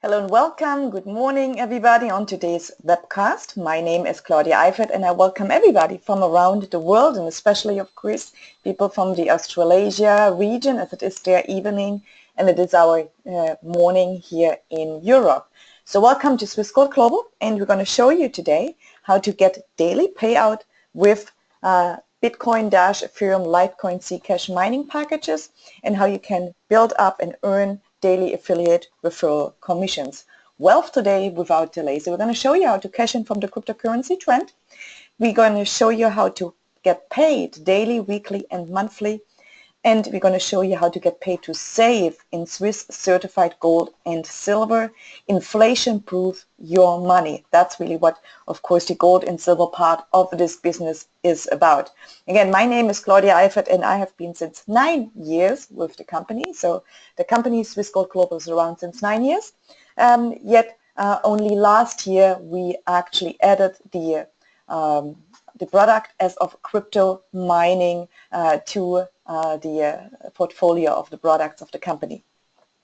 Hello and welcome. Good morning, everybody, on today's webcast. My name is Claudia Eifert, and I welcome everybody from around the world, and especially, of course, people from the Australasia region, as it is their evening, and it is our morning here in Europe. So welcome to Swiss Gold Global, and we're going to show you today how to get daily payout with Bitcoin, Dash, Ethereum, Litecoin, Zcash mining packages, and how you can build up and earn daily affiliate referral commissions. Wealth today without delay. So we're going to show you how to cash in from the cryptocurrency trend. We're going to show you how to get paid daily, weekly, and monthly. And we're going to show you how to get paid to save in Swiss certified gold and silver, inflation-proof your money. That's really what, of course, the gold and silver part of this business is about. Again, my name is Claudia Eifert, and I have been since 9 years with the company. So the company Swiss Gold Global is around since 9 years. Yet only last year we actually added the product as of crypto mining to the portfolio of the products of the company.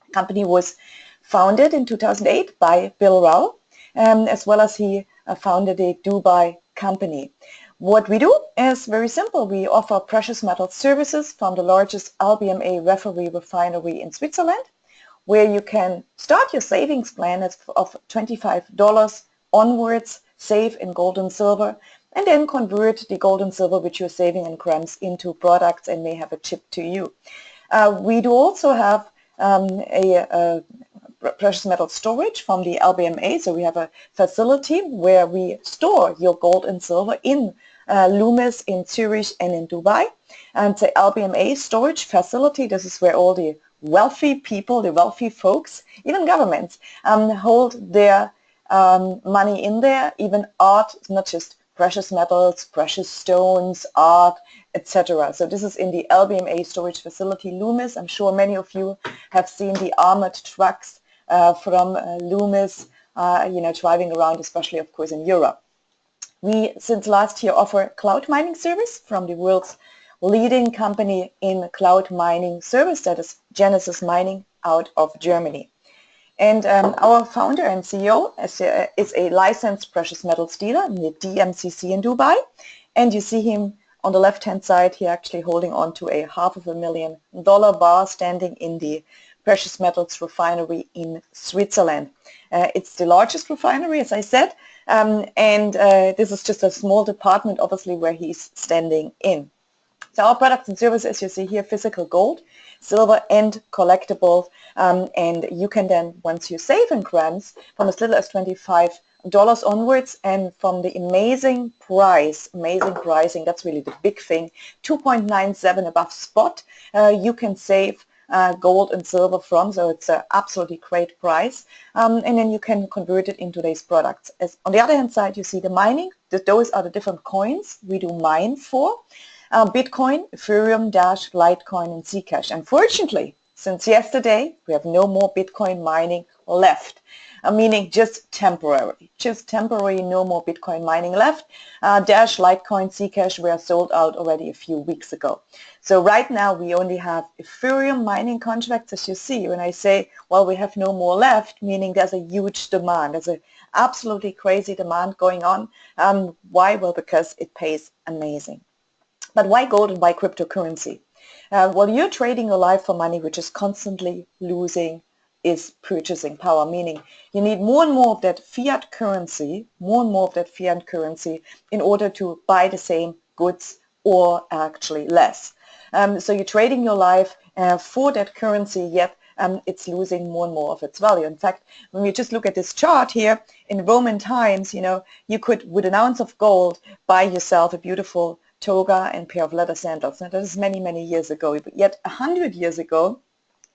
The company was founded in 2008 by Bill Rao, as well as he founded a Dubai company. What we do is very simple. We offer precious metal services from the largest LBMA refinery in Switzerland, where you can start your savings plan of $25 onwards, save in gold and silver, and then convert the gold and silver which you're saving in grams into products and may have a chip to you. We do also have a precious metal storage from the LBMA. So we have a facility where we store your gold and silver in Loomis in Zurich and in Dubai. And the LBMA storage facility, this is where all the wealthy people, the wealthy folks, even governments, hold their money in there, even art, not just precious metals, precious stones, art, etc. So this is in the LBMA storage facility Loomis. I'm sure many of you have seen the armored trucks from Loomis, driving around, especially, of course, in Europe. We, since last year, offer cloud mining service from the world's leading company in cloud mining service, that is Genesis Mining out of Germany. And our founder and CEO is a licensed precious metals dealer in the DMCC in Dubai. And you see him on the left-hand side here actually holding on to a $500,000 bar standing in the precious metals refinery in Switzerland. It's the largest refinery, as I said, and this is just a small department, obviously, where he's standing in. So our products and services, as you see here, physical gold, silver, and collectibles. And you can then, once you save in grams, from as little as $25 onwards, and from the amazing pricing, that's really the big thing, 2.97 above spot, you can save gold and silver from, so it's an absolutely great price, and then you can convert it into these products. On the other hand side, you see the mining. Those are the different coins we do mine for. Bitcoin, Ethereum, Dash, Litecoin, and Zcash. Unfortunately, since yesterday, we have no more Bitcoin mining left, meaning just temporary, no more Bitcoin mining left. Dash, Litecoin, Zcash were sold out already a few weeks ago. So right now, we only have Ethereum mining contracts, as you see. When I say, well, we have no more left, meaning there's a huge demand. There's an absolutely crazy demand going on. Why? Well, because it pays amazing. But why gold and why cryptocurrency? Well, you're trading your life for money which is constantly losing its purchasing power, meaning you need more and more of that fiat currency, in order to buy the same goods or actually less. So you're trading your life for that currency, yet it's losing more and more of its value. In fact, when we just look at this chart here, in Roman times, you could, with an ounce of gold, buy yourself a beautiful toga and pair of leather sandals. Now, that is many, many years ago. But yet 100 years ago,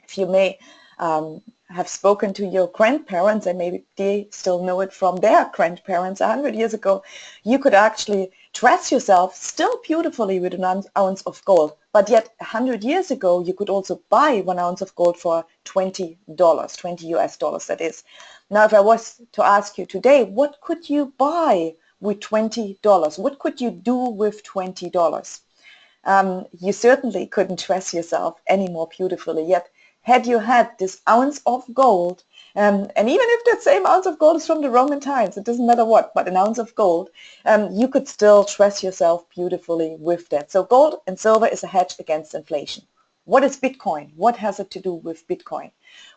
if you may have spoken to your grandparents, and maybe they still know it from their grandparents, 100 years ago, you could actually dress yourself still beautifully with an ounce of gold. But yet 100 years ago, you could also buy 1 ounce of gold for $20, 20 US dollars, that is. Now, if I was to ask you today, what could you buy with $20? What could you do with $20? You certainly couldn't dress yourself any more beautifully, yet had you had this ounce of gold, and even if that same ounce of gold is from the Roman times, it doesn't matter what, but an ounce of gold, you could still dress yourself beautifully with that. So gold and silver is a hedge against inflation. What is Bitcoin? What has it to do with Bitcoin?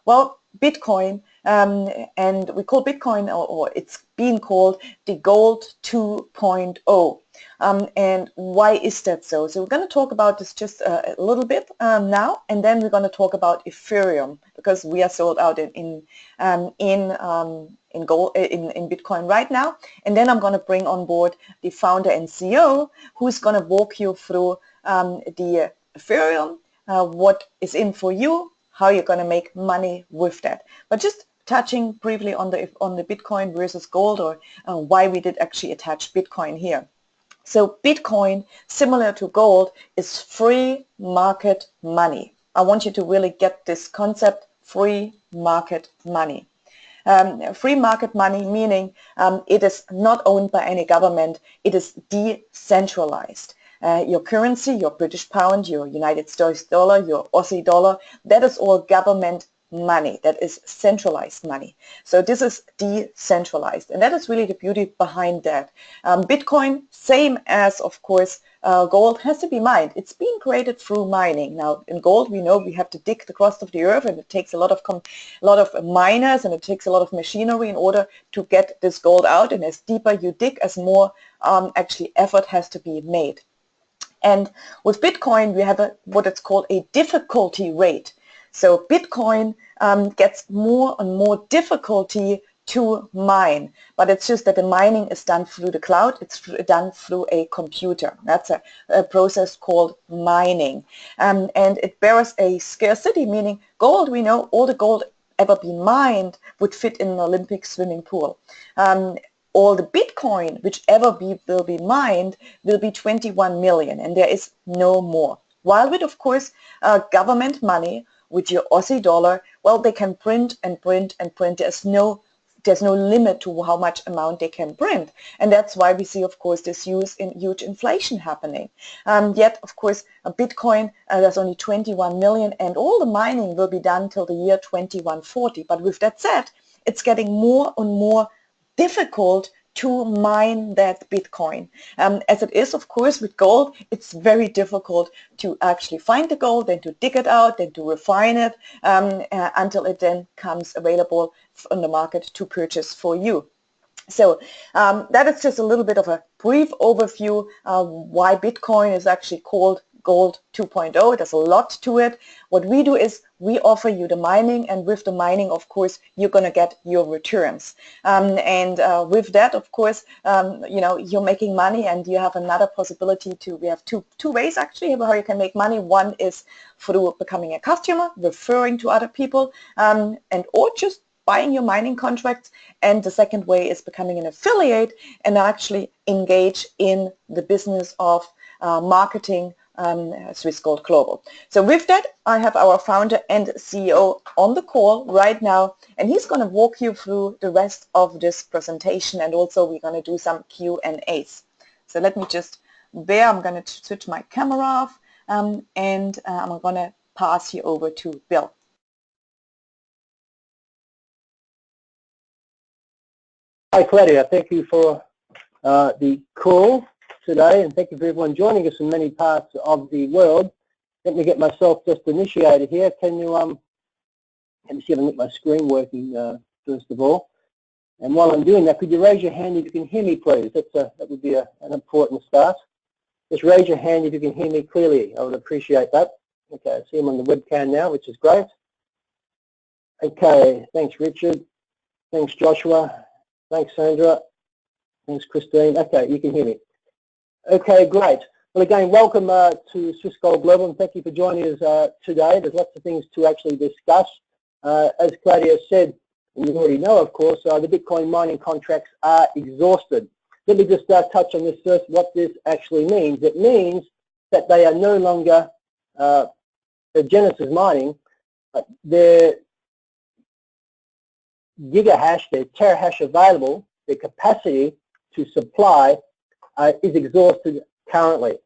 Well, Bitcoin, and we call Bitcoin, or it's being called the Gold 2.0. And why is that so? So we're going to talk about this just a little bit now, and then we're going to talk about Ethereum, because we are sold out in gold, in Bitcoin right now. And then I'm going to bring on board the founder and CEO, who's going to walk you through the Ethereum, what is in for you, how you're going to make money with that. But just touching briefly on the Bitcoin versus gold, or why we did actually attach Bitcoin here. So Bitcoin, similar to gold, is free market money. I want you to really get this concept, free market money. Free market money meaning it is not owned by any government, it is decentralized. Your currency, your British pound, your United States dollar, your Aussie dollar, that is all government money. That is centralized money. So this is decentralized, and that is really the beauty behind that. Bitcoin, same as of course gold, has to be mined. It's being created through mining. Now in gold we know we have to dig the crust of the earth, and it takes a lot of miners, and it takes a lot of machinery in order to get this gold out, and as deeper you dig, as more actually effort has to be made. And with Bitcoin, we have what it's called a difficulty rate. So Bitcoin gets more and more difficulty to mine, but it's just that the mining is done through the cloud. It's done through a computer. That's a process called mining. And it bears a scarcity, meaning gold, we know all the gold ever been mined would fit in an Olympic swimming pool. All the Bitcoin, whichever will be mined, will be 21 million, and there is no more. While with, of course, government money, with your Aussie dollar, well, they can print and print and print. There's no limit to how much amount they can print, and that's why we see, of course, this huge inflation happening. Yet, of course, a Bitcoin, there's only 21 million, and all the mining will be done till the year 2140. But with that said, it's getting more and more difficult to mine that Bitcoin. As it is, of course, with gold, it's very difficult to actually find the gold, then to dig it out, then to refine it, until it then comes available on the market to purchase for you. So that is just a little bit of a brief overview why Bitcoin is actually called Gold 2.0. There's a lot to it. What we do is we offer you the mining, and with the mining, of course, you're going to get your returns. With that, of course, you're making money, and you have another possibility to, we have two ways actually how you can make money. One is through becoming a customer, referring to other people, or just buying your mining contracts. And the second way is becoming an affiliate and actually engage in the business of marketing Swiss Gold Global. So with that, I have our founder and CEO on the call right now, and he's going to walk you through the rest of this presentation, and also we're going to do some Q&As. So let me just I'm going to switch my camera off, and I'm going to pass you over to Bill. Hi Claudia, thank you for the call today, and thank you for everyone joining us in many parts of the world. Let me get myself just initiated here. Can you let me see if I can get my screen working first of all. And while I'm doing that, could you raise your hand if you can hear me, please? That would be an important start. Just raise your hand if you can hear me clearly. I would appreciate that. Okay, I see him on the webcam now, which is great. Okay, thanks Richard. Thanks Joshua. Thanks Sandra. Thanks Christine. Okay, you can hear me. Okay, great. Well, again, welcome to Swiss Gold Global, and thank you for joining us today. There's lots of things to actually discuss. As Claudia said, and you already know, of course, the Bitcoin mining contracts are exhausted. Let me just touch on this first, what this actually means. It means that they are no longer Genesis mining. Their gigahash, their terahash available, their capacity to supply is exhausted currently.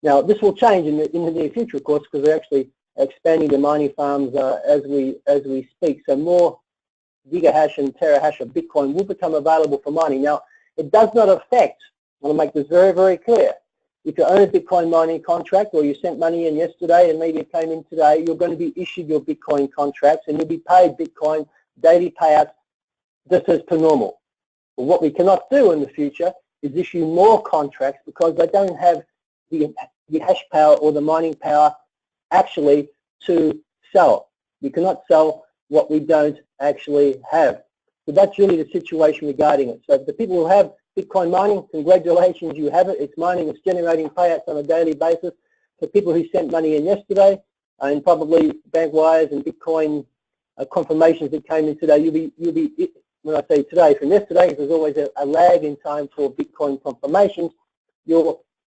Now, this will change in the near future, of course, because they're actually expanding the mining farms as we speak. So more gigahash and terahash of Bitcoin will become available for mining. Now, it does not affect, I want to make this very, very clear, if you own a Bitcoin mining contract or you sent money in yesterday and maybe it came in today, you're going to be issued your Bitcoin contracts and you'll be paid Bitcoin daily payouts just as per normal. But what we cannot do in the future is issue more contracts because they don't have the hash power or the mining power actually to sell. We cannot sell what we don't actually have. So that's really the situation regarding it. So the people who have Bitcoin mining, congratulations, you have it. It's mining, it's generating payouts on a daily basis. For people who sent money in yesterday, and probably bank wires and Bitcoin confirmations that came in today, you'll be, when I say today, from yesterday, there's always a lag in time for Bitcoin confirmations.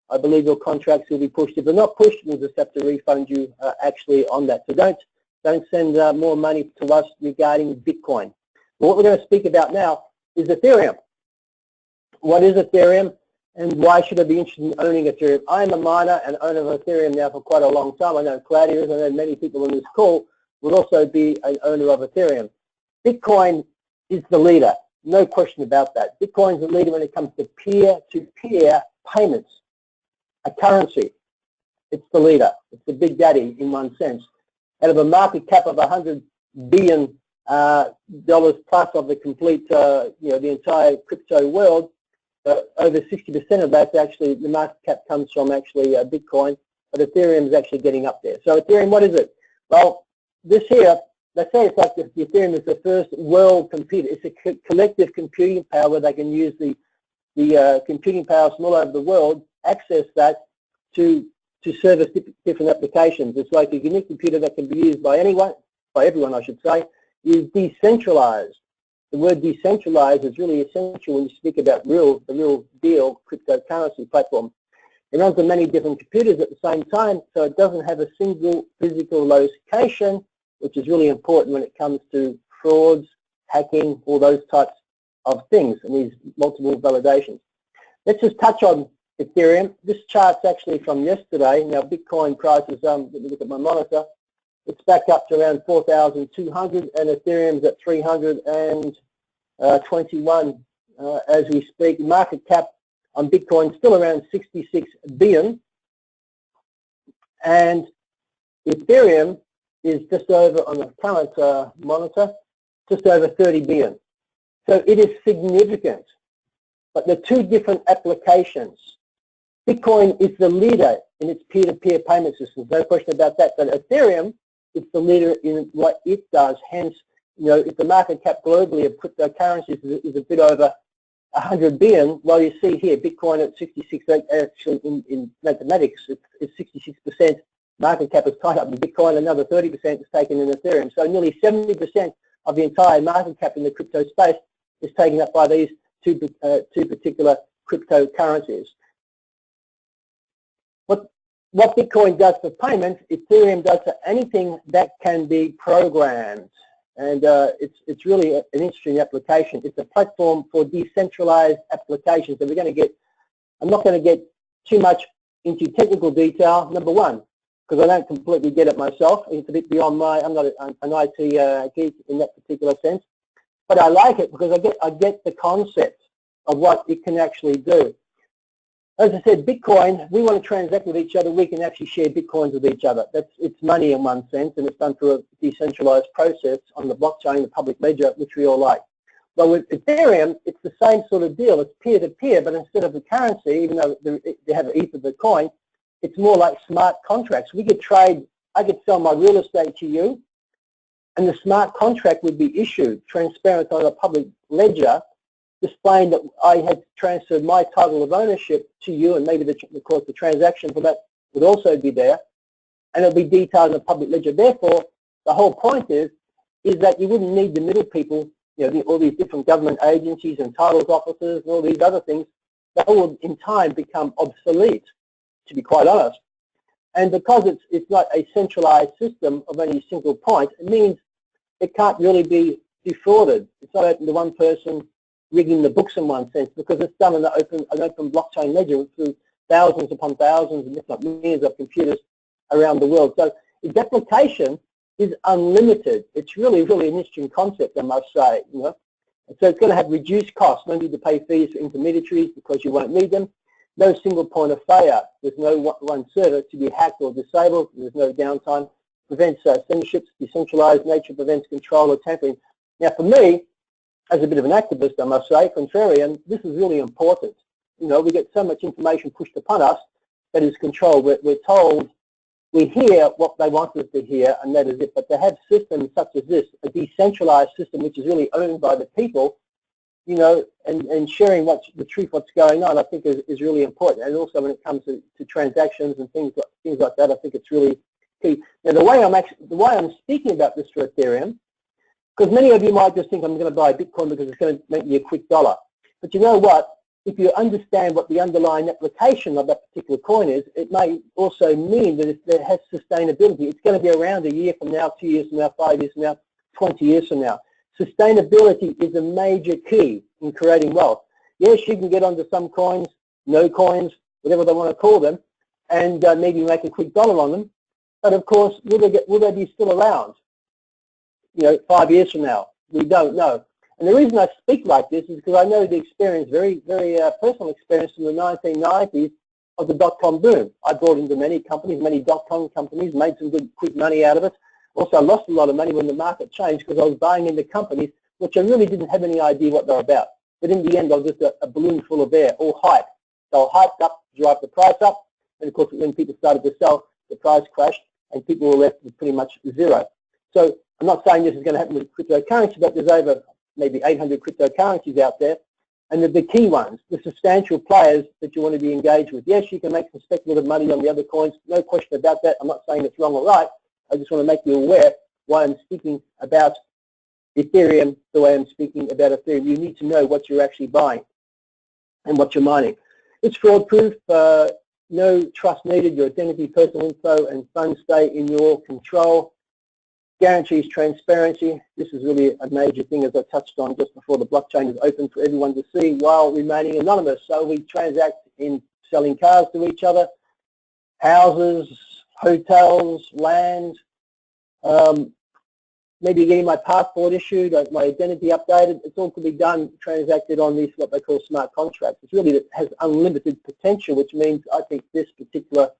I believe your contracts will be pushed. If they're not pushed, we'll just have to refund you actually on that. So don't send more money to us regarding Bitcoin. But what we're going to speak about now is Ethereum. What is Ethereum and why should I be interested in owning Ethereum? I am a miner and owner of Ethereum now for quite a long time. I know Claudia is, I know many people on this call will also be an owner of Ethereum. Bitcoin is the leader, no question about that. Bitcoin is the leader when it comes to peer-to-peer payments, a currency. It's the leader. It's the big daddy in one sense. Out of a market cap of $100 billion plus of the complete, the entire crypto world, over 60% of that's actually, the market cap comes from actually Bitcoin, but Ethereum is actually getting up there. So Ethereum, what is it? Well, this here, let's say it's like the Ethereum is the first world computer. It's a collective computing power where they can use the computing powers from all over the world, access that to service different applications. It's like a unique computer that can be used by anyone, by everyone I should say, is decentralized. The word decentralized is really essential when you speak about the real deal cryptocurrency platform. It runs on many different computers at the same time, so it doesn't have a single physical location, which is really important when it comes to frauds, hacking, all those types of things, and these multiple validations. Let's just touch on Ethereum. This chart's actually from yesterday. Now Bitcoin prices, let me look at my monitor. It's back up to around 4,200 and Ethereum's at 321 as we speak. Market cap on Bitcoin still around 66 billion. And Ethereum is just over, on the current monitor, just over 30 billion. So it is significant. But they're two different applications. Bitcoin is the leader in its peer-to-peer payment systems, no question about that. But Ethereum is the leader in what it does. Hence, if the market cap globally of cryptocurrencies is a bit over 100 billion, well, you see here, Bitcoin at 66, actually in mathematics, it's 66% market cap is tied up in Bitcoin, another 30% is taken in Ethereum. So nearly 70% of the entire market cap in the crypto space is taken up by these two particular cryptocurrencies. What Bitcoin does for payments, Ethereum does for anything that can be programmed. And it's really an interesting application. It's a platform for decentralized applications. And I'm not going to get too much into technical detail, number one, because I don't completely get it myself. It's a bit beyond I'm not an IT geek in that particular sense. But I like it because I get the concept of what it can actually do. As I said, Bitcoin, we want to transact with each other. We can actually share Bitcoins with each other. It's money in one sense, and it's done through a decentralized process on the blockchain, the public ledger, which we all like. But with Ethereum, it's the same sort of deal. It's peer-to-peer, but instead of the currency, even though they have an Ether, the coin, it's more like smart contracts. We could trade, I could sell my real estate to you, and the smart contract would be issued, transparent on a public ledger, displaying that I had transferred my title of ownership to you, and maybe of course the transaction for that would also be there, and it'll be detailed in the public ledger. Therefore, the whole point is that you wouldn't need the middle people, all these different government agencies and titles officers and all these other things. That will in time become obsolete, to be quite honest. And because it's not a centralized system of any single point, it means it can't really be defrauded. It's not open to one person rigging the books in one sense, because it's done on an open blockchain ledger through thousands upon thousands, and if not millions of computers around the world. So its application is unlimited. It's really, really an interesting concept, I must say. You know, so it's going to have reduced costs. No need to pay fees for intermediaries because you won't need them. No single point of failure. There's no one server to be hacked or disabled. There's no downtime. Prevents censorships. Decentralized nature prevents control or tampering. Now, for me, as a bit of an activist, I must say, contrarian, this is really important. You know, we get so much information pushed upon us that is controlled. We're told, we hear what they want us to hear, and that is it. But to have systems such as this, a decentralized system which is really owned by the people, you know, and sharing the truth, what's going on, I think is really important. And also when it comes to transactions and things like that, I think it's really key. Now, the way I'm speaking about this for Ethereum, because many of you might just think I'm going to buy Bitcoin because it's going to make me a quick dollar. But you know what? If you understand what the underlying application of that particular coin is, it may also mean that it has sustainability. It's going to be around a year from now, 2 years from now, 5 years from now, 20 years from now. Sustainability is a major key in creating wealth. Yes, you can get onto some coins, no coins, whatever they want to call them, and maybe make a quick dollar on them. But of course, will they be still around? You know, 5 years from now, we don't know. And the reason I speak like this is because I know the experience, very, very personal experience from the 1990s of the dot-com boom. I brought into many companies, many dot-com companies, made some good, quick money out of it. Also, I lost a lot of money when the market changed because I was buying into companies which I really didn't have any idea what they're about. But in the end, I was just a balloon full of air, all hype. They were hyped up to drive the price up. And of course, when people started to sell, the price crashed and people were left with pretty much zero. So I'm not saying this is going to happen with cryptocurrency, but there's over maybe 800 cryptocurrencies out there. And the key ones, the substantial players that you want to be engaged with. Yes, you can make some speculative money on the other coins, no question about that. I'm not saying it's wrong or right. I just want to make you aware why I'm speaking about Ethereum the way I'm speaking about Ethereum. You need to know what you're actually buying and what you're mining. It's fraud-proof, no trust needed. Your identity, personal info, and funds stay in your control. Guarantees transparency. This is really a major thing, as I touched on just before. The blockchain is open for everyone to see while remaining anonymous. So we transact in selling cars to each other, houses, hotels, land, maybe getting my passport issued, my identity updated. It's all to be done, transacted on these, what they call smart contracts. It's really, it has unlimited potential, which means I think this particular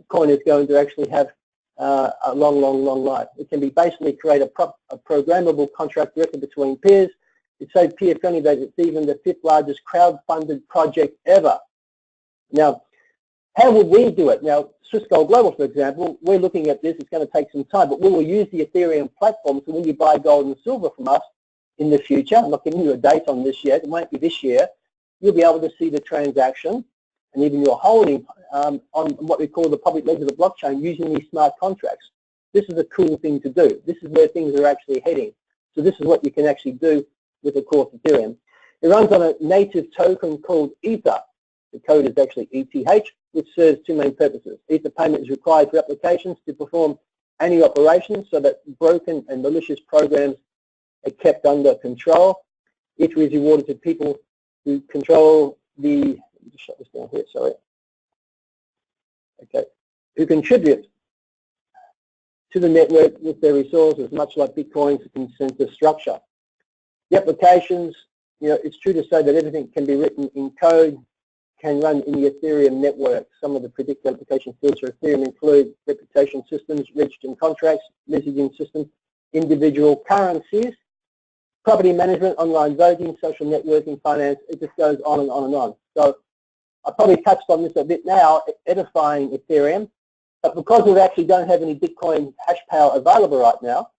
coin is going to actually have a long, long, long life. It can be basically create a programmable contract record between peers. It's so peer-friendly that it's even the 5th largest crowd-funded project ever. Now, how would we do it? Now, Swiss Gold Global, for example, we're looking at this. It's going to take some time, but we will use the Ethereum platform. So when you buy gold and silver from us in the future, I'm not giving you a date on this yet, it won't be this year, you'll be able to see the transaction and even your holding on what we call the public ledger of the blockchain using these smart contracts. This is a cool thing to do. This is where things are actually heading. So this is what you can actually do with the core Ethereum. It runs on a native token called Ether. The code is actually ETH, which serves two main purposes. Ether payment is required for applications to perform any operations so that broken and malicious programs are kept under control. Ether is rewarded to people who control the, let me just shut this down here, sorry. Okay, who contribute to the network with their resources, much like Bitcoin's consensus structure. The applications, you know, it's true to say that everything can be written in code, can run in the Ethereum network. Some of the predicted application fields for Ethereum include reputation systems, registering contracts, messaging systems, individual currencies, property management, online voting, social networking, finance. It just goes on and on and on. So I probably touched on this a bit now, edifying Ethereum, but because we actually don't have any Bitcoin hash power available right now,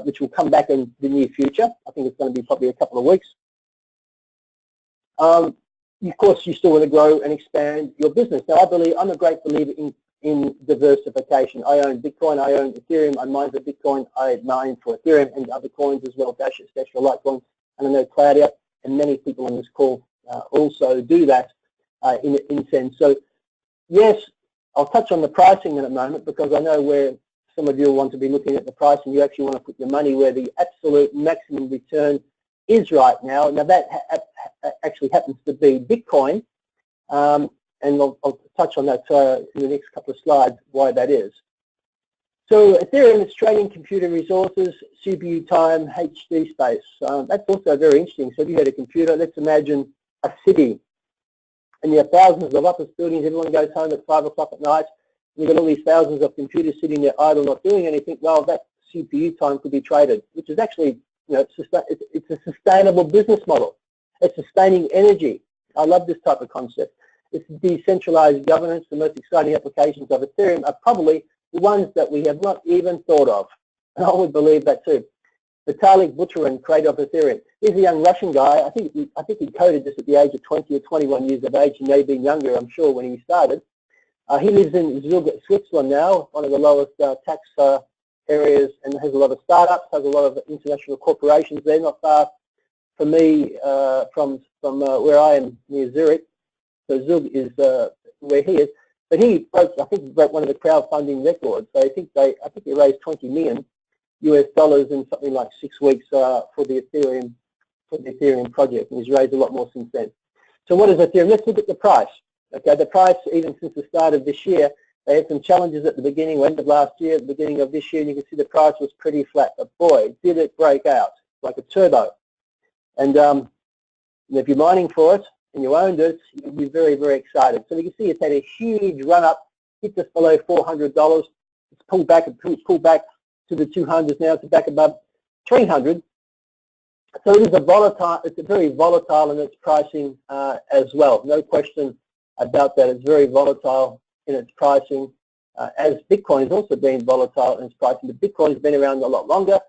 which will come back in the near future, I think it's going to be probably a couple of weeks. Of course, you still want to grow and expand your business. Now, I'm a great believer in diversification. I own Bitcoin, I own Ethereum, I mine for Bitcoin, I mine for Ethereum and other coins as well, Dash, Stasher, Litecoin, and I know Claudia and many people on this call also do that in a sense. So, yes, I'll touch on the pricing in a moment because I know where some of you will want to be looking at the price and you actually want to put your money where the absolute maximum return is right now. Now that actually happens to be Bitcoin, and I'll touch on that in the next couple of slides why that is. So Ethereum is trading computer resources, CPU time, HD space. That's also very interesting. So if you had a computer, let's imagine a city, and you have thousands of office buildings, everyone goes home at 5 o'clock at night, you've got all these thousands of computers sitting there idle, not doing anything. Well, that CPU time could be traded, which is actually, you know, it's a sustainable business model. It's sustaining energy. I love this type of concept. It's decentralized governance. The most exciting applications of Ethereum are probably the ones that we have not even thought of. And I would believe that too. Vitalik Buterin, creator of Ethereum. He's a young Russian guy. I think he coded this at the age of 20 or 21 years of age. He may have been younger, I'm sure, when he started. He lives in Zug, Switzerland now, one of the lowest tax areas, and has a lot of startups, has a lot of international corporations. They're not far from me, from where I am, near Zurich. So Zug is where he is. But he broke, I think he broke one of the crowdfunding records. So I think he raised $20 million US in something like 6 weeks for the Ethereum project, and he's raised a lot more since then. So what is Ethereum? Let's look at the price. Okay, the price, even since the start of this year, they had some challenges at the beginning, end of last year, at the beginning of this year, and you can see the price was pretty flat. But boy, did it break out like a turbo. And if you're mining for it and you owned it, you'll be very, very excited. So you can see it's had a huge run up, hit just below $400. It's pulled back to the 200s now, to back above 300. So it is a volatile, it's a very volatile in its pricing as well. No question about that. It's very volatile in its pricing, as Bitcoin has also been volatile in its pricing. But Bitcoin has been around a lot longer,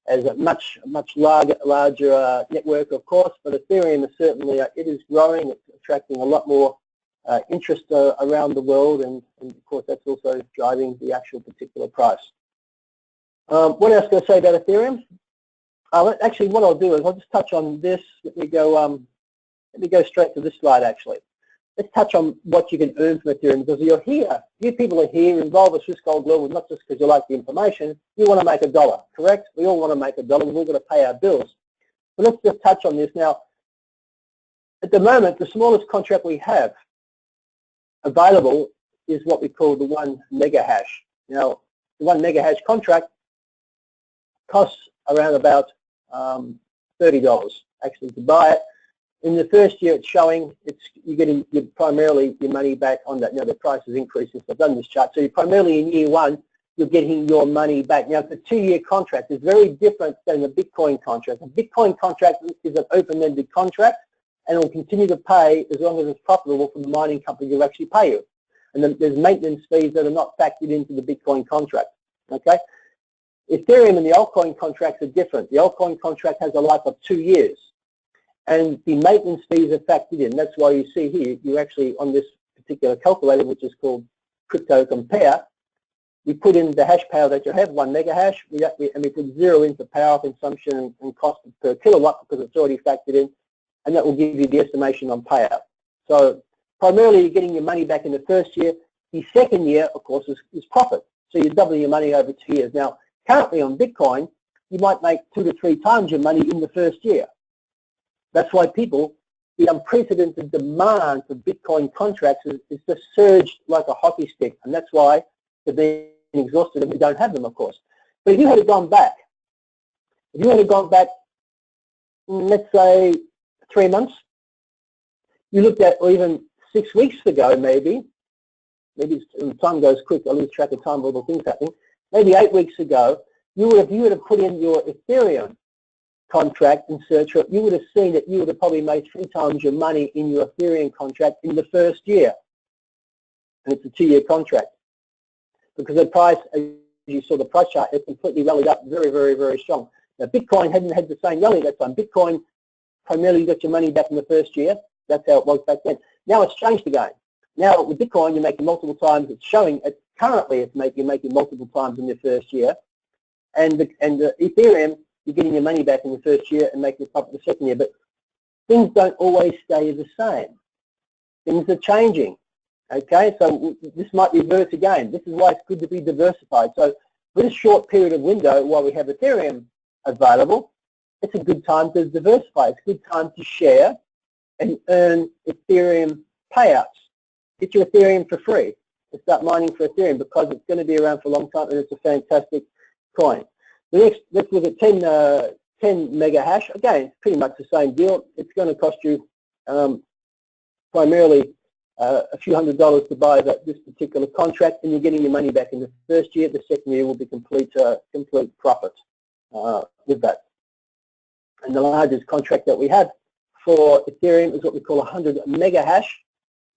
as a much larger network, of course. But Ethereum is certainly, it is growing. It's attracting a lot more interest around the world, and of course that's also driving the actual particular price. What else can I say about Ethereum? Actually, what I'll do is I'll just touch on this. Let me go straight to this slide. Actually, let's touch on what you can earn from Ethereum, because you're here. You people are here involved with Swiss Gold Global, not just because you like the information. You want to make $1, correct? We all want to make $1. We've all got to pay our bills. But let's just touch on this now. At the moment, the smallest contract we have available is what we call the 1 mega hash. Now, the 1 mega hash contract costs around about $30 actually to buy it. In the first year it's showing, you're getting primarily your money back on that. Now the price is increasing, so I've done this chart. So you're primarily in year 1, you're getting your money back. Now it's a 2-year contract. It's very different than the Bitcoin contract. A Bitcoin contract is an open-ended contract, and it will continue to pay as long as it's profitable for the mining company to actually pay you. And then there's maintenance fees that are not factored into the Bitcoin contract. Okay. Ethereum and the altcoin contracts are different. The altcoin contract has a life of 2 years, and the maintenance fees are factored in. That's why you see here, you actually, on this particular calculator, which is called Crypto Compare, we put in the hash power that you have, 1 mega hash, and we put 0 in for power consumption and cost per kilowatt, because it's already factored in, and that will give you the estimation on payout. So primarily you're getting your money back in the first year. The second year, of course, is profit. So you're doubling your money over 2 years. Now, currently on Bitcoin, you might make 2 to 3 times your money in the first year. That's why the unprecedented demand for Bitcoin contracts is just surged like a hockey stick, and that's why they're being exhausted and we don't have them, of course. But if you had gone back, let's say 3 months, you looked at, or even 6 weeks ago maybe time goes quick, I lose track of time with all the things happening, maybe 8 weeks ago, you would have put in your Ethereum contract and search for it, you would have seen that you would have probably made 3 times your money in your Ethereum contract in the first year. And it's a 2-year contract. Because the price, as you saw the price chart, it completely rallied up very, very, very strong. Now Bitcoin hadn't had the same rally that time. Bitcoin primarily got your money back in the first year. That's how it was back then. Now it's changed again. Now with Bitcoin you're making multiple times. It's showing currently you're making multiple times in your first year. And the Ethereum, you're getting your money back in the first year and making it up the second year. But things don't always stay the same. Things are changing. Okay, so this might revert again. This is why it's good to be diversified. So with a short period of window while we have Ethereum available, it's a good time to diversify. It's a good time to share and earn Ethereum payouts. Get your Ethereum for free. and start mining for Ethereum because it's going to be around for a long time and it's a fantastic coin. The next, let's look at 10 mega hash. Again, it's pretty much the same deal. It's going to cost you primarily a few $100s to buy this particular contract, and you're getting your money back in the first year. The second year will be complete profit with that. And the largest contract that we have for Ethereum is what we call 100 mega hash.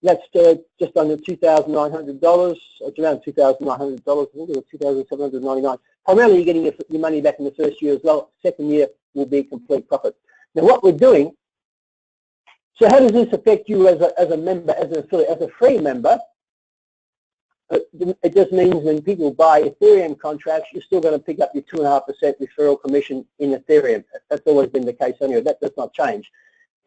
That's just under $2,900. It's around $2,900. I think it was $2,799. Primarily, you're getting your money back in the first year as well. Second year will be complete profit. Now, what we're doing. So, how does this affect you as a member, as an affiliate, as a free member? It just means when people buy Ethereum contracts, you're still going to pick up your 2.5% referral commission in Ethereum. That's always been the case anyway. That does not change.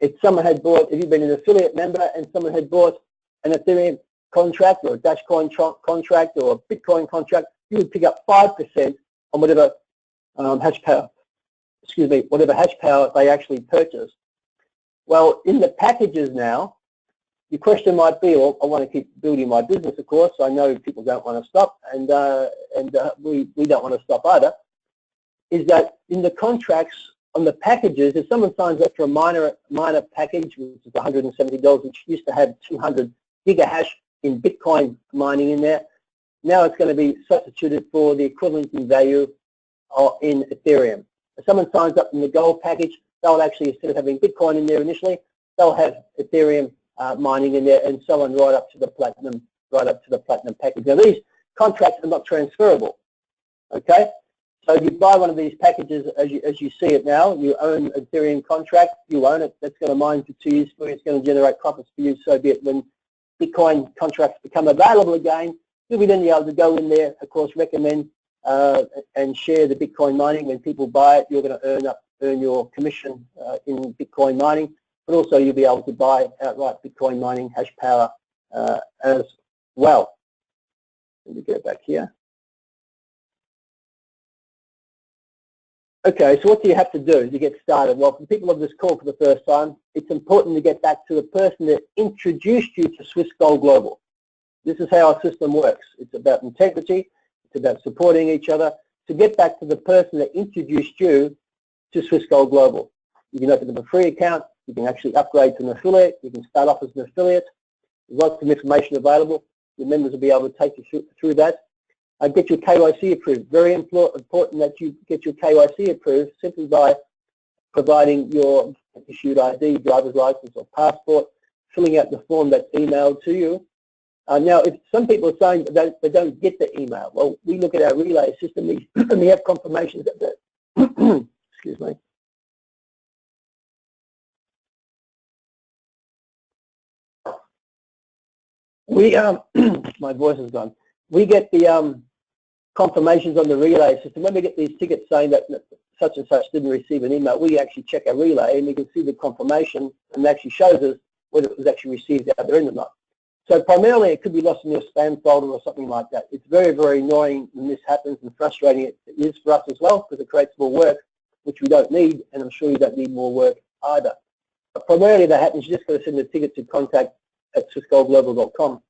If someone had bought, if you've been an affiliate member and someone had bought an Ethereum contract or a Dashcoin contract or a Bitcoin contract, you would pick up 5% on whatever hash power, whatever hash power they actually purchased. Well, in the packages now, your question might be, well, I want to keep building my business, of course. I know people don't want to stop, and we don't want to stop either. Is that in the contracts on the packages, if someone signs up for a minor package, which is $170, which used to have 200 gigahash in Bitcoin mining in there, now it's going to be substituted for the equivalent in value in Ethereum. If someone signs up in the gold package, they'll actually, instead of having Bitcoin in there initially, they'll have Ethereum mining in there, and so on, right up to the platinum package. Now, these contracts are not transferable. Okay, so if you buy one of these packages, as you see it now, you own an Ethereum contract, you own it. That's going to mine for 2 years for you. It's going to generate profits for you. So be it. When Bitcoin contracts become available again, you'll be then able to go in there, of course, recommend and share the Bitcoin mining. When people buy it, you're going to earn your commission in Bitcoin mining, but also you'll be able to buy outright Bitcoin mining hash power as well. Let me go back here. Okay, so what do you have to do to get started? Well, for people on this call for the first time, it's important to get back to the person that introduced you to Swiss Gold Global. This is how our system works. It's about integrity. It's about supporting each other. To get back to the person that introduced you to Swiss Gold Global. You can open up a free account. You can actually upgrade to an affiliate. You can start off as an affiliate. There's lots of information available. Your members will be able to take you through that. Get your KYC approved. Very important that you get your KYC approved simply by providing your issued ID, driver's license or passport, filling out the form that's emailed to you. Now, if some people are saying that they don't get the email, well, we look at our relay system and we have confirmations of that. Excuse me. We my voice is gone. We get the confirmations on the relay system. When we get these tickets saying that such and such didn't receive an email, we actually check our relay and we can see the confirmation, and it actually shows us whether it was actually received out there or not. So primarily it could be lost in your spam folder or something like that. It's very, very annoying when this happens, and frustrating it is for us as well, because it creates more work, which we don't need, and I'm sure you don't need more work either. But primarily that happens, you just got to send the ticket to contact@swissgoldglobal.com,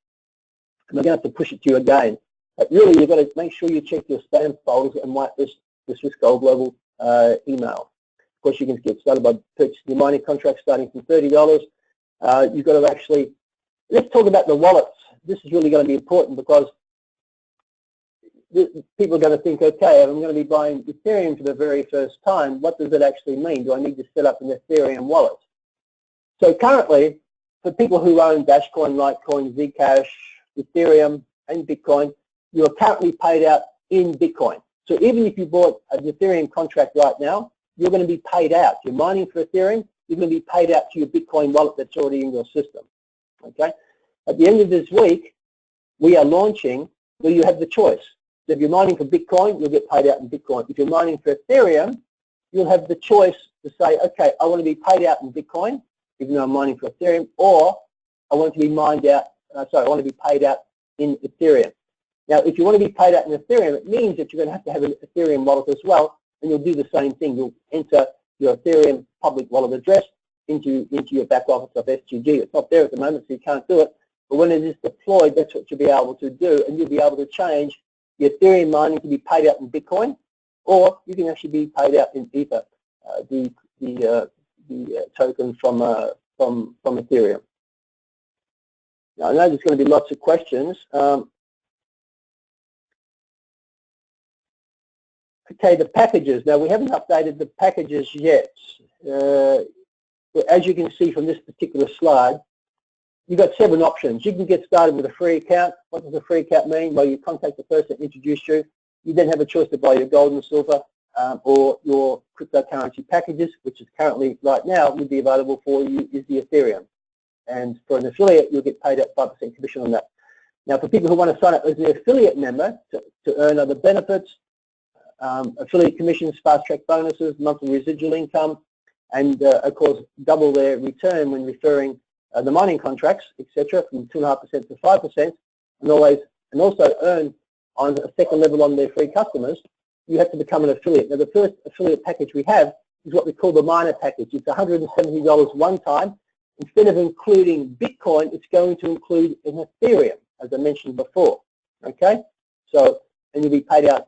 and we're going to have to push it to you again. But really, you've got to make sure you check your spam folders and whitelist the Swiss Gold Global email. Of course, you can get started by purchasing your mining contract starting from $30. You've got to actually, let's talk about the wallets. This is really going to be important, because people are going to think, okay, I'm going to be buying Ethereum for the very first time. What does it actually mean? Do I need to set up an Ethereum wallet? So currently, for people who own Dashcoin, Litecoin, Zcash, Ethereum, and Bitcoin, you are currently paid out in Bitcoin. So even if you bought an Ethereum contract right now, you're going to be paid out. You're mining for Ethereum, you're going to be paid out to your Bitcoin wallet that's already in your system. Okay? At the end of this week, we are launching where you have the choice. So if you're mining for Bitcoin, you'll get paid out in Bitcoin. If you're mining for Ethereum, you'll have the choice to say, okay, I want to be paid out in Bitcoin, even though I'm mining for Ethereum, or I want to be I want to be paid out in Ethereum. Now, if you want to be paid out in Ethereum, it means that you're going to have an Ethereum wallet as well, and you'll do the same thing. You'll enter your Ethereum public wallet address into your back office of SGG. It's not there at the moment, so you can't do it, but when it is deployed, that's what you'll be able to do, and you'll be able to change the Ethereum mining to be paid out in Bitcoin, or you can actually be paid out in Ether, the token from Ethereum. Now, I know there's going to be lots of questions. Okay, the packages. Now, we haven't updated the packages yet. As you can see from this particular slide, you've got 7 options. You can get started with a free account. What does a free account mean? Well, you contact the person that introduced you. You then have a choice to buy your gold and silver or your cryptocurrency packages, which is currently, right now, would be available for you is the Ethereum. And for an affiliate, you'll get paid at 5% commission on that. Now, for people who want to sign up as an affiliate member to earn other benefits, affiliate commissions, fast-track bonuses, monthly residual income, and of course double their return when referring the mining contracts, etc., from 2.5% to 5%, and also earn on a second level on their free customers, you have to become an affiliate. Now, the first affiliate package we have is what we call the miner package. It's $170 one time. Instead of including Bitcoin, it's going to include an Ethereum, as I mentioned before. Okay, so and you'll be paid out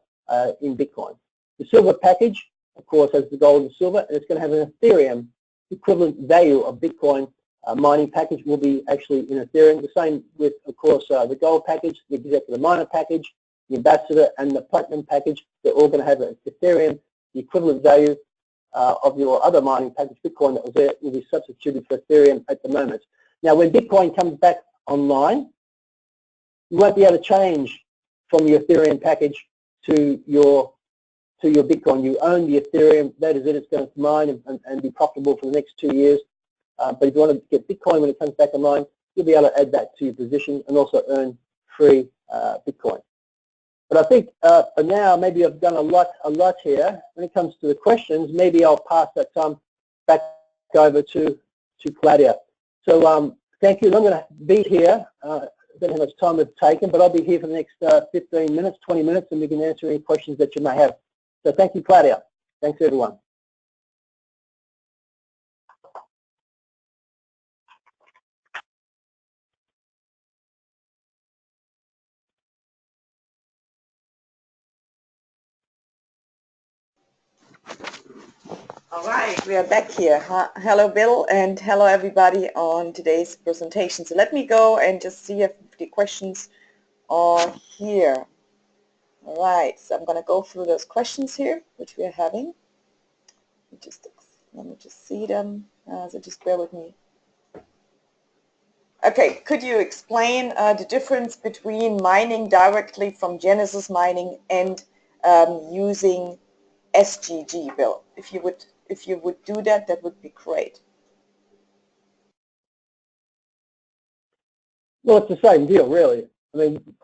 in Bitcoin. The silver package, of course, has the gold and silver, and it's going to have an Ethereum equivalent value of Bitcoin. Mining package will be actually in Ethereum. The same with, of course, the gold package, the executive miner package, the ambassador, and the platinum package. They're all going to have an Ethereum. The equivalent value of your other mining package, Bitcoin, that was there, will be substituted for Ethereum at the moment. Now, when Bitcoin comes back online, you won't be able to change from your Ethereum package to your Bitcoin. You own the Ethereum. That is it. It's going to mine and be profitable for the next 2 years. But if you want to get Bitcoin when it comes back online, you'll be able to add that to your position and also earn free Bitcoin. But I think for now, maybe I've done a lot here. When it comes to the questions, maybe I'll pass that time back over to Claudia. So thank you. I'm going to be here. I don't know how much time we've taken, but I'll be here for the next 15 minutes, 20 minutes, and we can answer any questions that you may have. So thank you, Claudia. Thanks, everyone. All right, we are back here. Hello, Bill, and hello, everybody on today's presentation. So let me go and just see if the questions are here. All right, so I'm going to go through those questions here, which we are having. Let me just see them. So just bear with me. Okay, could you explain the difference between mining directly from Genesis Mining and using SGG, Bill? If you would do that, that would be great. Well, it's the same deal, really. I mean,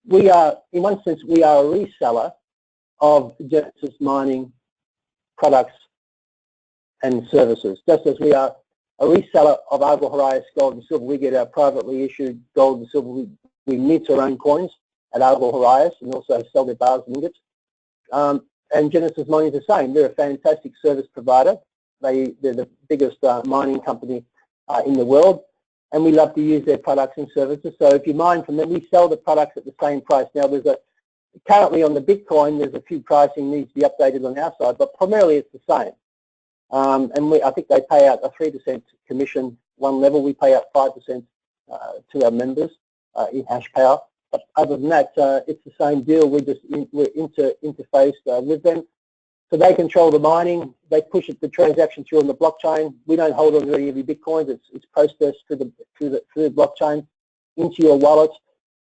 we are, in one sense, we are a reseller of Genesis Mining products and services, just as we are a reseller of Argor Horias gold and silver. We get our privately issued gold and silver. We mint our own coins at Argor Horias and also sell their bars and ingots. And Genesis Mining is the same. They're a fantastic service provider. They're the biggest mining company in the world, and we love to use their products and services. So if you mine from them, we sell the products at the same price. Now, currently on the Bitcoin, there's a few pricing needs to be updated on our side, but primarily it's the same. And I think they pay out a 3% commission one level. We pay out 5% to our members in hash power. But other than that, it's the same deal. We're interfaced with them. So they control the mining. They push the transaction through on the blockchain. We don't hold on to any of your Bitcoins. It's processed through the blockchain into your wallet,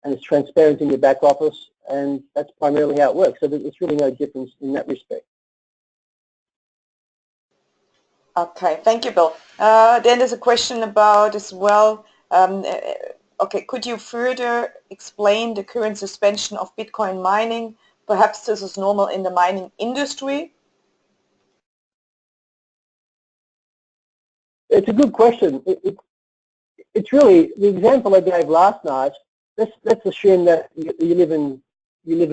and it's transparent in your back office. And that's primarily how it works. So there's really no difference in that respect. Okay, thank you, Bill. Then there's a question about as well. Okay, could you further explain the current suspension of Bitcoin mining? Perhaps this is normal in the mining industry? It's a good question. It's really, the example I gave last night, let's assume that you live in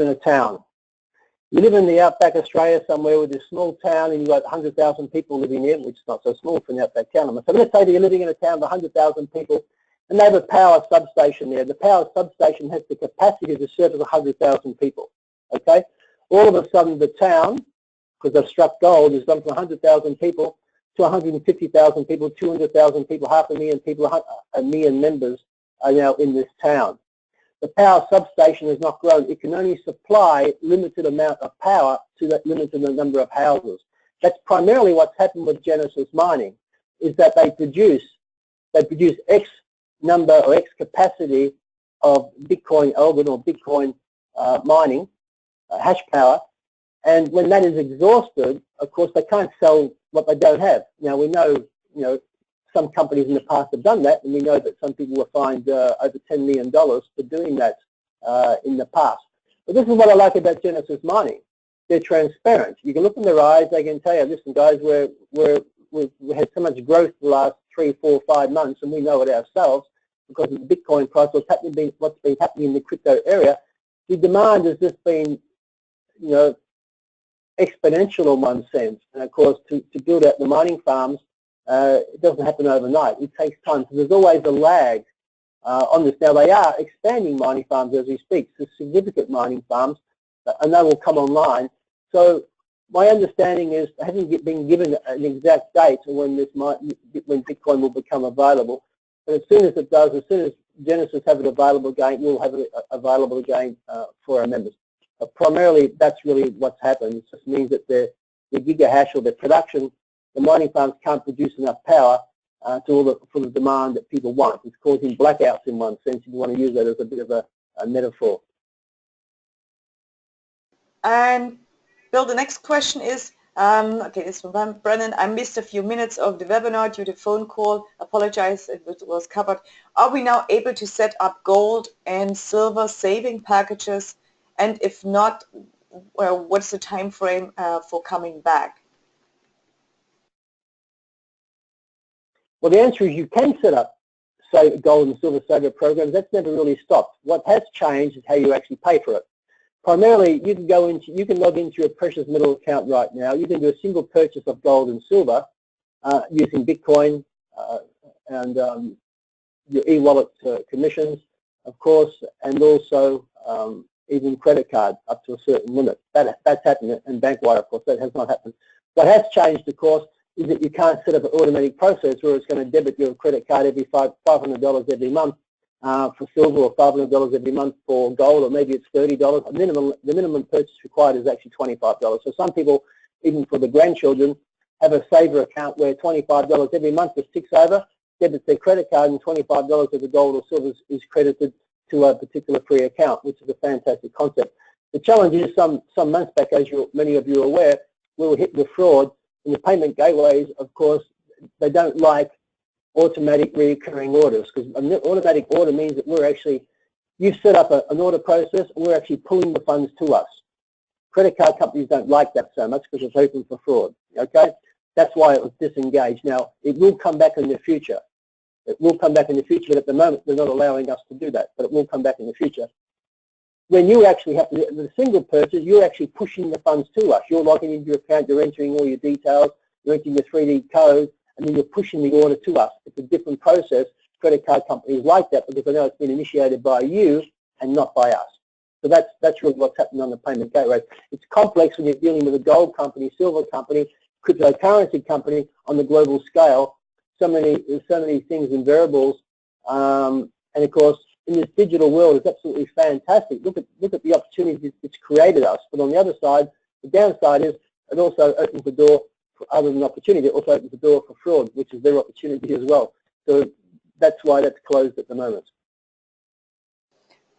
a town. You live in the outback Australia somewhere with a small town and you've got 100,000 people living there, which is not so small for an outback town. So let's say that you're living in a town of 100,000 people and they have a power substation there. The power substation has the capacity to service 100,000 people, okay? All of a sudden the town, because they've struck gold, has gone from 100,000 people to 150,000 people, 200,000 people, 500,000 people, 1 million members are now in this town. The power substation has not grown. It can only supply limited amount of power to that limited number of houses. That's primarily what's happened with Genesis Mining, is that they produce X number or X capacity of Bitcoin Algorand or Bitcoin mining, hash power, and when that is exhausted, of course, they can't sell what they don't have. Now, we know, some companies in the past have done that, and we know that some people were fined over $10 million for doing that in the past. But this is what I like about Genesis Mining. They're transparent. You can look in their eyes. They can tell you, listen, guys, we've had so much growth the last 3, 4, 5 months, and we know it ourselves because of the Bitcoin price, what's been happening in the crypto area. The demand has just been, exponential in one sense. And of course, to build out the mining farms, it doesn't happen overnight. It takes time. So there's always a lag on this. Now, they are expanding mining farms as we speak, so significant mining farms, and they will come online. So my understanding is, I haven't been given an exact date when Bitcoin will become available, but as soon as it does, as soon as Genesis have it available again, we'll have it available again for our members. Primarily, that's really what's happened. It just means that the gigahash or the production, the mining farms can't produce enough power for the demand that people want. It's causing blackouts in one sense, if you want to use that as a bit of a metaphor. And Bill, the next question is, okay, this is from Brennan. I missed a few minutes of the webinar due to phone call. Apologize if it was covered. Are we now able to set up gold and silver saving packages? And if not, what's the time frame for coming back? Well, the answer is you can set up gold and silver saver programs. That's never really stopped. What has changed is how you actually pay for it. Primarily, you can log into your precious metal account right now. You can do a single purchase of gold and silver using Bitcoin and your e-wallet commissions, of course, and also even credit card up to a certain limit. That's happened, and Bankwire, of course, that has not happened. What has changed, of course, is that you can't set up an automatic process where it's going to debit your credit card every $500 every month for silver, or $500 every month for gold, or maybe it's $30. The minimum purchase required is actually $25. So some people, even for the grandchildren, have a saver account where $25 every month just ticks over, debits their credit card, and $25 of the gold or silver is credited to a particular free account, which is a fantastic concept. The challenge is some months back, as many of you are aware, we were hit with fraud. And the payment gateways, of course, they don't like automatic recurring orders, because an automatic order means that you've set up an order process, and we're actually pulling the funds to us. Credit card companies don't like that so much because it's open for fraud, okay? That's why it was disengaged. Now, it will come back in the future. It will come back in the future, but at the moment, they're not allowing us to do that, but it will come back in the future. When you actually have the single purchase, you're actually pushing the funds to us. You're logging into your account, you're entering all your details, you're entering your 3D code, and then you're pushing the order to us. It's a different process. Credit card companies like that because they know it's been initiated by you and not by us. So that's really what's happening on the payment gateway. It's complex when you're dealing with a gold company, silver company, cryptocurrency company on the global scale. So many things and variables, and of course, in this digital world, it's absolutely fantastic. Look at the opportunities it's created us. But on the other side, the downside is it also opens the door, other than opportunity, it also opens the door for fraud, which is their opportunity as well. So that's why that's closed at the moment.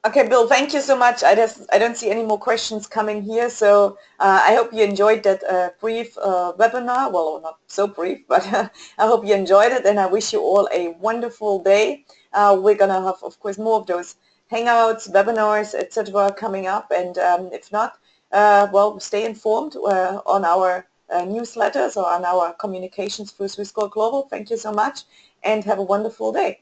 Okay, Bill, thank you so much. I don't see any more questions coming here, so I hope you enjoyed that brief webinar. Well, not so brief, but I hope you enjoyed it, and I wish you all a wonderful day. We're going to have, of course, more of those hangouts, webinars, etc. coming up, and if not, well, stay informed on our newsletters or on our communications through Swiss Gold Global. Thank you so much, and have a wonderful day.